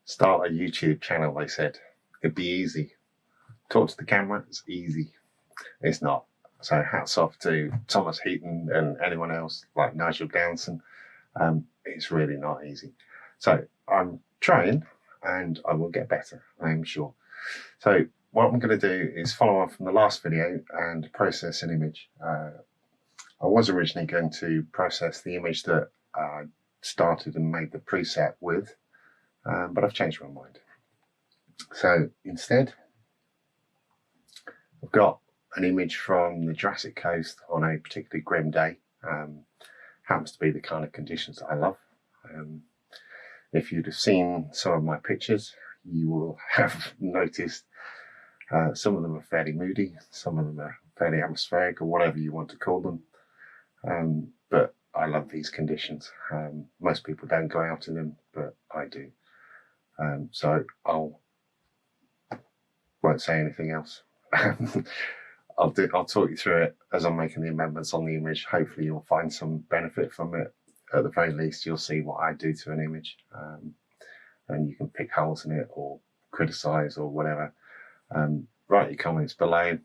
Start a YouTube channel, they said. It'd be easy. Talk to the camera, it's easy. It's not. So hats off to Thomas Heaton and anyone else like Nigel Downson. It's really not easy. So I'm trying and I will get better, I am sure. So what I'm going to do is follow on from the last video and process an image. I was originally going to process the image that I started and made the preset with, but I've changed my mind. So instead, I've got an image from the Jurassic Coast on a particularly grim day. Happens to be the kind of conditions that I love. If you'd have seen some of my pictures, you will have noticed some of them are fairly moody, some of them are fairly atmospheric, or whatever you want to call them. But I love these conditions. Most people don't go out in them, but I do. So won't say anything else. I'll talk you through it as I'm making the amendments on the image. Hopefully you'll find some benefit from it. At the very least, you'll see what I do to an image, and you can pick holes in it or criticize or whatever. Write your comments below.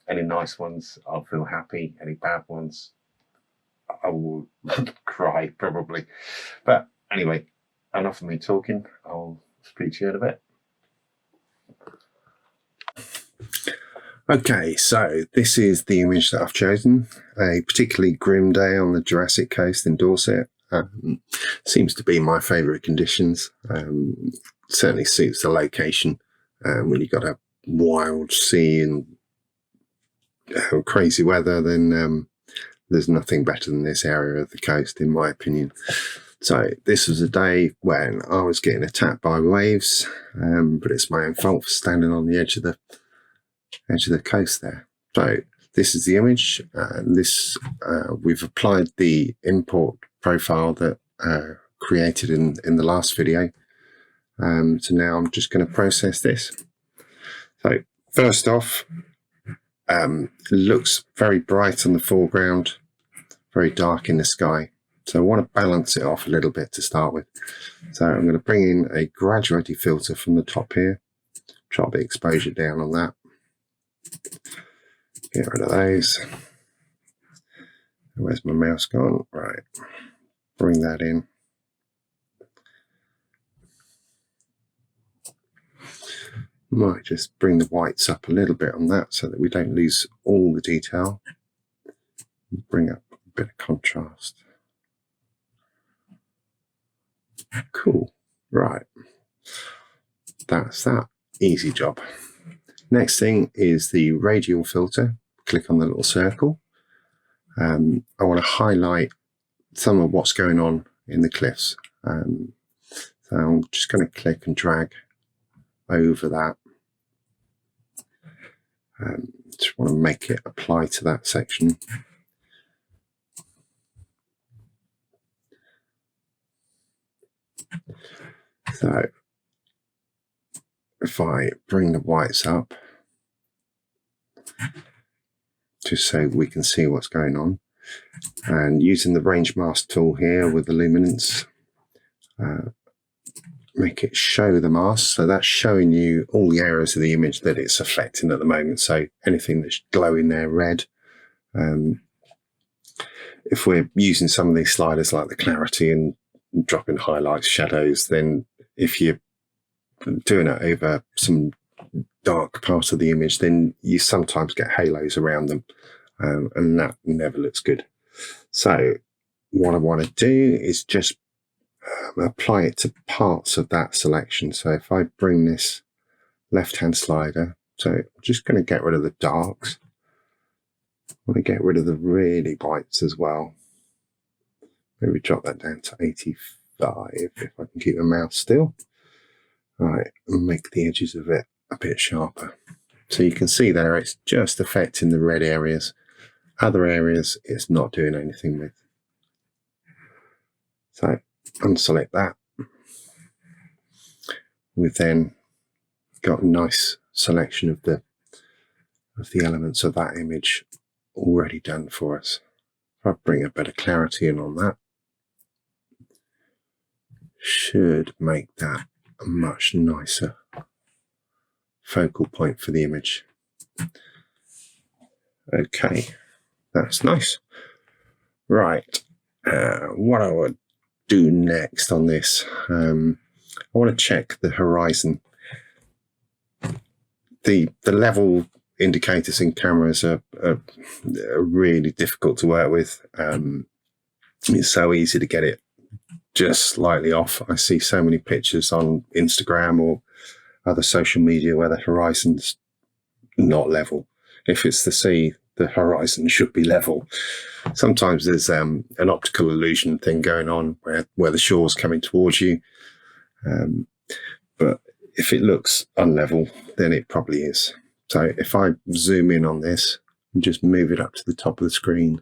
Any nice ones, I'll feel happy. Any bad ones, I will cry probably. But anyway, enough of me talking. I'll speak to you in a bit. Okay, so this is the image that I've chosen. A particularly grim day on the Jurassic Coast in Dorset. Seems to be my favourite conditions. Certainly suits the location. When you've got a wild sea and crazy weather, then there's nothing better than this area of the coast, in my opinion. So this was a day when I was getting attacked by waves, but it's my own fault for standing on the edge of the coast there. So this is the image, and this we've applied the import profile that created in the last video. So now I'm just going to process this. So first off, looks very bright on the foreground, very dark in the sky. So I want to balance it off a little bit to start with. So I'm going to bring in a graduated filter from the top here, drop the exposure down on that. Get rid of those. Where's my mouse gone? Right, bring that in. Might just bring the whites up a little bit on that so that we don't lose all the detail. Bring up a bit of contrast. Cool. Right. That's that. Easy job. Next thing is the radial filter. Click on the little circle. I want to highlight some of what's going on in the cliffs. So I'm just going to click and drag over that. Just want to make it apply to that section. So if I bring the whites up, just so we can see what's going on, and using the range mask tool here with the luminance, make it show the mask. So that's showing you all the areas of the image that it's affecting at the moment. So anything that's glowing there red. If we're using some of these sliders like the clarity and dropping highlights, shadows, then if you're doing it over some dark part of the image, then you sometimes get halos around them, and that never looks good. So what I want to do is just apply it to parts of that selection. So if I bring this left hand slider, so I'm just going to get rid of the darks. I want to get rid of the really whites as well. Maybe drop that down to 85 if I can keep the mouse still. Right, and make the edges of it a bit sharper. So you can see there it's just affecting the red areas. Other areas it's not doing anything with. So unselect that. We've then got a nice selection of the elements of that image already done for us. If I bring a bit of clarity in on that, should make that a much nicer focal point for the image. Okay, that's nice. Right, what I would do next on this, I want to check the horizon. The level indicators in cameras are really difficult to work with. It's so easy to get it just slightly off. I see so many pictures on Instagram or other social media where the horizon's not level. If it's the sea, the horizon should be level. Sometimes there's an optical illusion thing going on where the shore's coming towards you. But if it looks unlevel, then it probably is. So if I zoom in on this and just move it up to the top of the screen,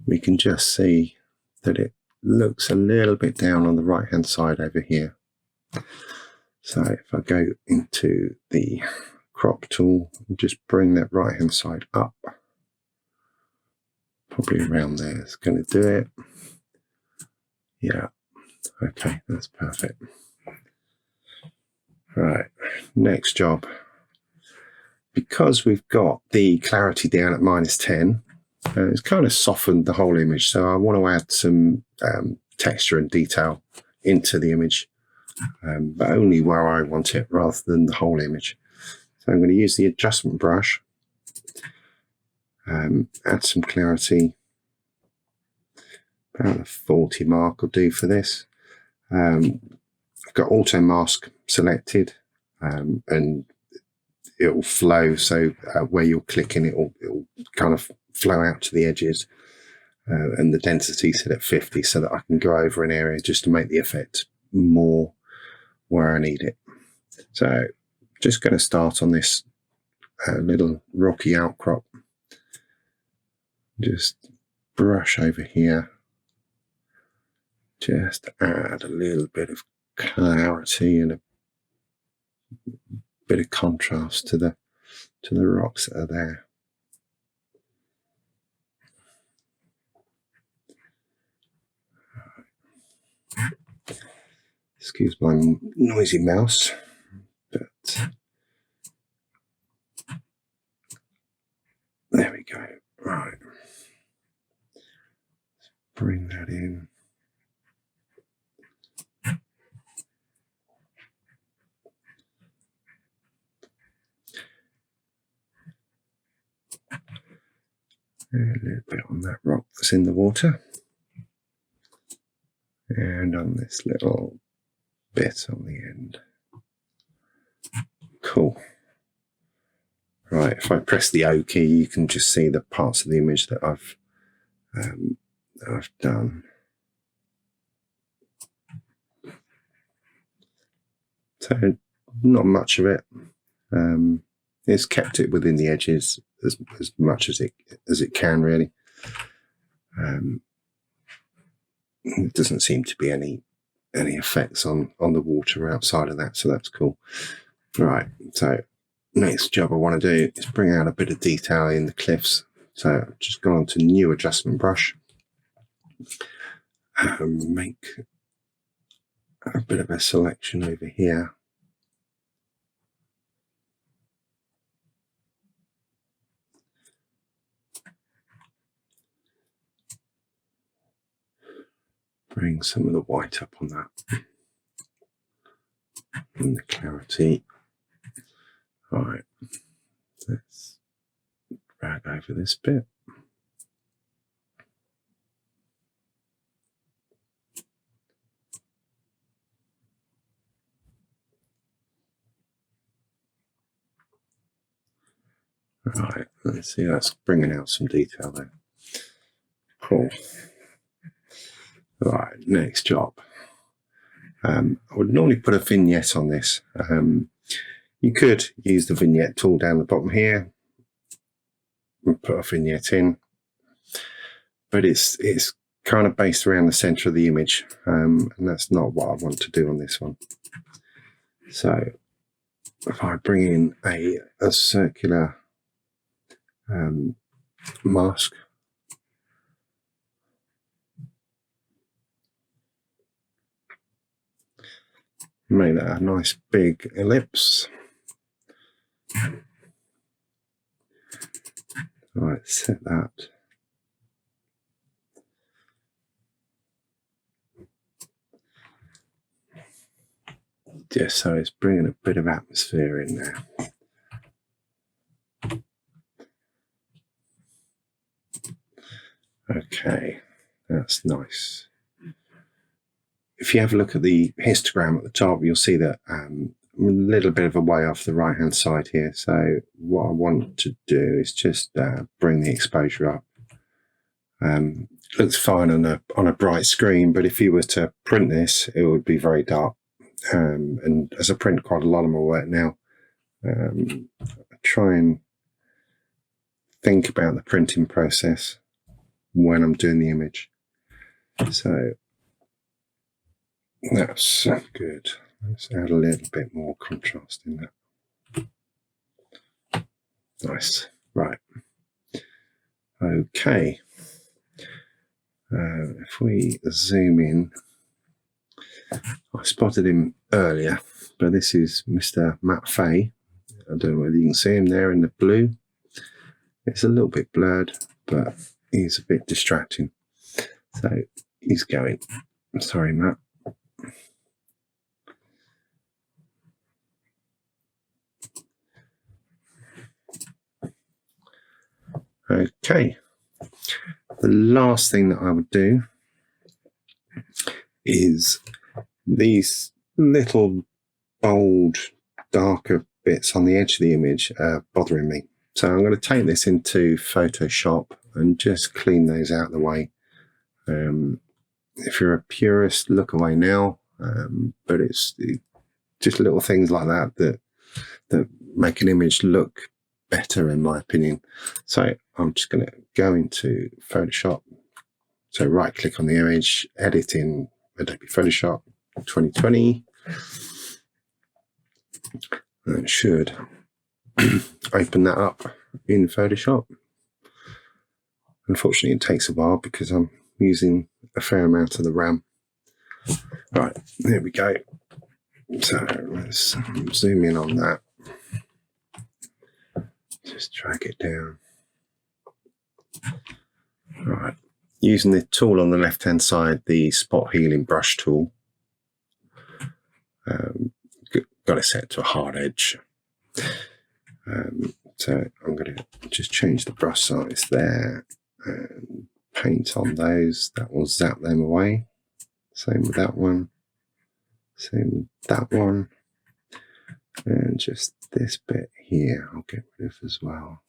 we can just see that it looks a little bit down on the right hand side over here. So if I go into the crop tool and just bring that right hand side up, probably around there, it's going to do it. Yeah, okay, that's perfect. Right, next job. Because we've got the clarity down at -10, it's kind of softened the whole image. So I want to add some texture and detail into the image, but only where I want it rather than the whole image. So I'm going to use the adjustment brush, add some clarity. About the 40 mark will do for this. I've got auto mask selected, and it will flow. So where you're clicking, it will kind of flow out to the edges, and the density set at 50 so that I can go over an area just to make the effect more where I need it. So just going to start on this little rocky outcrop. Just brush over here. Just add a little bit of clarity and a bit of contrast to the rocks that are there. Excuse my noisy mouse, but there we go. Right, let's bring that in. A little bit on that rock that's in the water, and on this little bit on the end. Cool. Right, if I press the O key, you can just see the parts of the image that I've done. So not much of it. It's kept it within the edges as much as it can, really. It doesn't seem to be any effects on the water outside of that, so that's cool. Right, so next job I want to do is bring out a bit of detail in the cliffs. So I've just gone on to new adjustment brush, make a bit of a selection over here. Bring some of the white up on that and the clarity. All right, let's drag over this bit. All right, let's see, that's bringing out some detail there. Cool. All right, next job. I would normally put a vignette on this. You could use the vignette tool down the bottom here and put a vignette in, but it's kind of based around the center of the image, and that's not what I want to do on this one. So if I bring in a circular mask, Make that a nice big ellipse. All right, set that. Just so it's bringing a bit of atmosphere in there. Okay, that's nice. If you have a look at the histogram at the top, you'll see that I'm a little bit of a way off the right hand side here. So what I want to do is just bring the exposure up. It looks fine on a bright screen, but if you were to print this, it would be very dark. And as I print quite a lot of my work now, I try and think about the printing process when I'm doing the image. So that's good. Let's add a little bit more contrast in that. Nice. Right. Okay. If we zoom in, I spotted him earlier, but this is Mr. McMoodface. I don't know whether you can see him there in the blue. It's a little bit blurred, but he's a bit distracting. So he's going. Sorry, Matt. Okay. The last thing that I would do is these little bold, darker bits on the edge of the image are bothering me. So I'm going to take this into Photoshop and just clean those out of the way. If you're a purist, look away now. But it's just little things like that that make an image look better, in my opinion. So I'm just going to go into Photoshop. So right click on the image, edit in Adobe Photoshop 2020. And it should open that up in Photoshop. Unfortunately, it takes a while because I'm using a fair amount of the RAM. Right, there we go. So let's zoom in on that. Just drag it down. Right, using the tool on the left hand side, the spot healing brush tool. Got it set to a hard edge. So I'm going to just change the brush size there and paint on those. That will zap them away. Same with that one. Same with that one. And just this bit here I'll get rid of as well.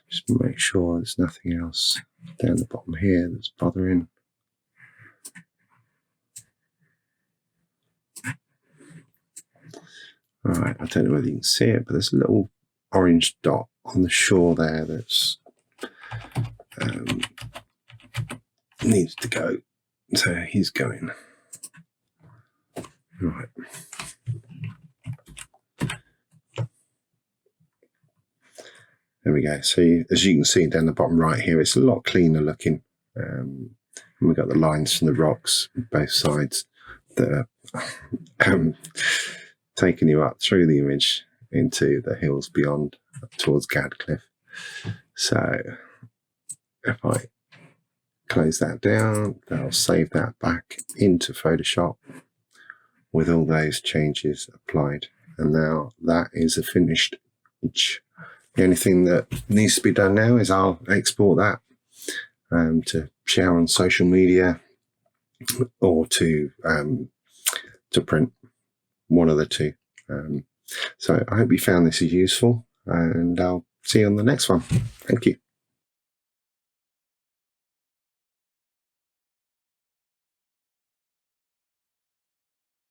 Just make sure there's nothing else down the bottom here that's bothering. Alright, I don't know whether you can see it, but there's a little orange dot on the shore there that's needs to go. So he's going. Right. There we go. So as you can see down the bottom right here, it's a lot cleaner looking. And we've got the lines from the rocks both sides that are taking you up through the image into the hills beyond towards Gadcliffe. So if I close that down, I'll save that back into Photoshop with all those changes applied. And now that is a finished image. The only thing that needs to be done now is I'll export that to share on social media or to print, one of the two. So I hope you found this useful, and I'll see you on the next one. Thank you.